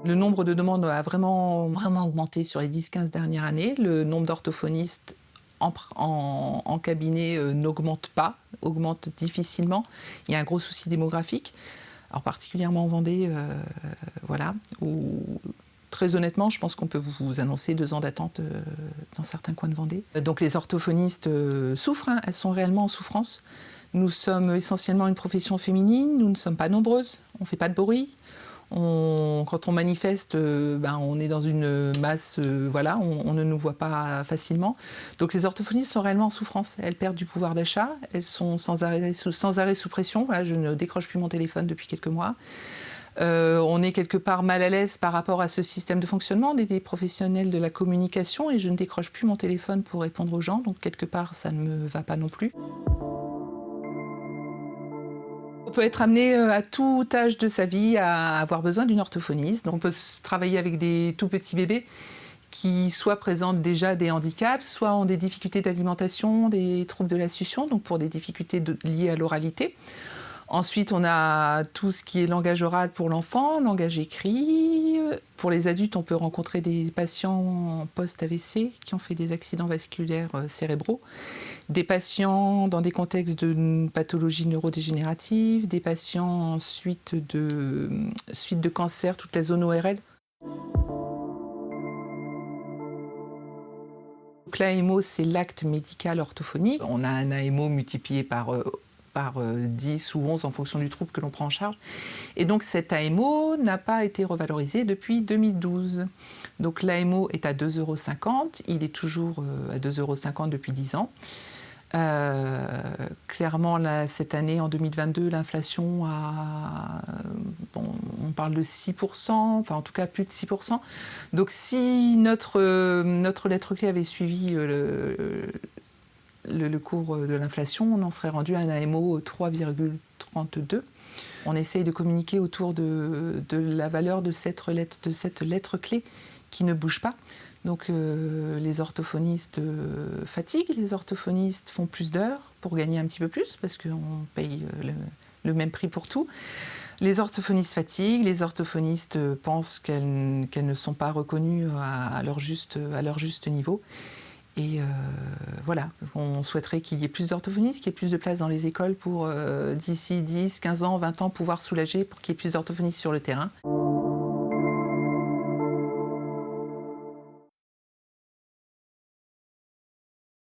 Le nombre de demandes a vraiment augmenté sur les 10-15 dernières années. Le nombre d'orthophonistes en cabinet n'augmente pas, augmente difficilement. Il y a un gros souci démographique, alors particulièrement en Vendée, voilà, où très honnêtement, je pense qu'on peut vous annoncer 2 ans d'attente dans certains coins de Vendée. Donc les orthophonistes souffrent, hein, elles sont réellement en souffrance. Nous sommes essentiellement une profession féminine, nous ne sommes pas nombreuses, on ne fait pas de bruit. Quand on manifeste, on est dans une masse, voilà, on ne nous voit pas facilement. Donc les orthophonistes sont réellement en souffrance. Elles perdent du pouvoir d'achat, elles sont sans arrêt sous pression. Voilà, je ne décroche plus mon téléphone depuis quelques mois. On est quelque part mal à l'aise par rapport à ce système de fonctionnement. On est des professionnels de la communication et je ne décroche plus mon téléphone pour répondre aux gens. Donc quelque part, ça ne me va pas non plus. On peut être amené à tout âge de sa vie à avoir besoin d'une orthophoniste. Donc on peut travailler avec des tout petits bébés qui soit présentent déjà des handicaps, soit ont des difficultés d'alimentation, des troubles de la succion, donc pour des difficultés liées à l'oralité. Ensuite, on a tout ce qui est langage oral pour l'enfant, langage écrit. Pour les adultes, on peut rencontrer des patients post-AVC qui ont fait des accidents vasculaires cérébraux, des patients dans des contextes de pathologies neurodégénératives, des patients en suite de cancer, toute la zone ORL. Donc l'AMO, c'est l'acte médical orthophonique. On a un AMO multiplié par 10 ou 11 en fonction du trouble que l'on prend en charge. Et donc cet AMO n'a pas été revalorisé depuis 2012. Donc l'AMO est à 2,50 €, il est toujours à 2,50 € depuis 10 ans. Clairement, là, cette année, en 2022, l'inflation on parle de 6%, enfin en tout cas plus de 6%. Donc si notre lettre clé avait suivi le cours de l'inflation, on en serait rendu à un AMO 3,32. On essaye de communiquer autour de la valeur de cette lettre clé qui ne bouge pas. Donc les orthophonistes fatiguent, les orthophonistes font plus d'heures pour gagner un petit peu plus, parce qu'on paye le même prix pour tout. Les orthophonistes fatiguent, les orthophonistes pensent qu'elles ne sont pas reconnues à leur juste niveau. Et voilà, on souhaiterait qu'il y ait plus d'orthophonistes, qu'il y ait plus de place dans les écoles pour d'ici 10, 15 ans, 20 ans pouvoir soulager, pour qu'il y ait plus d'orthophonistes sur le terrain.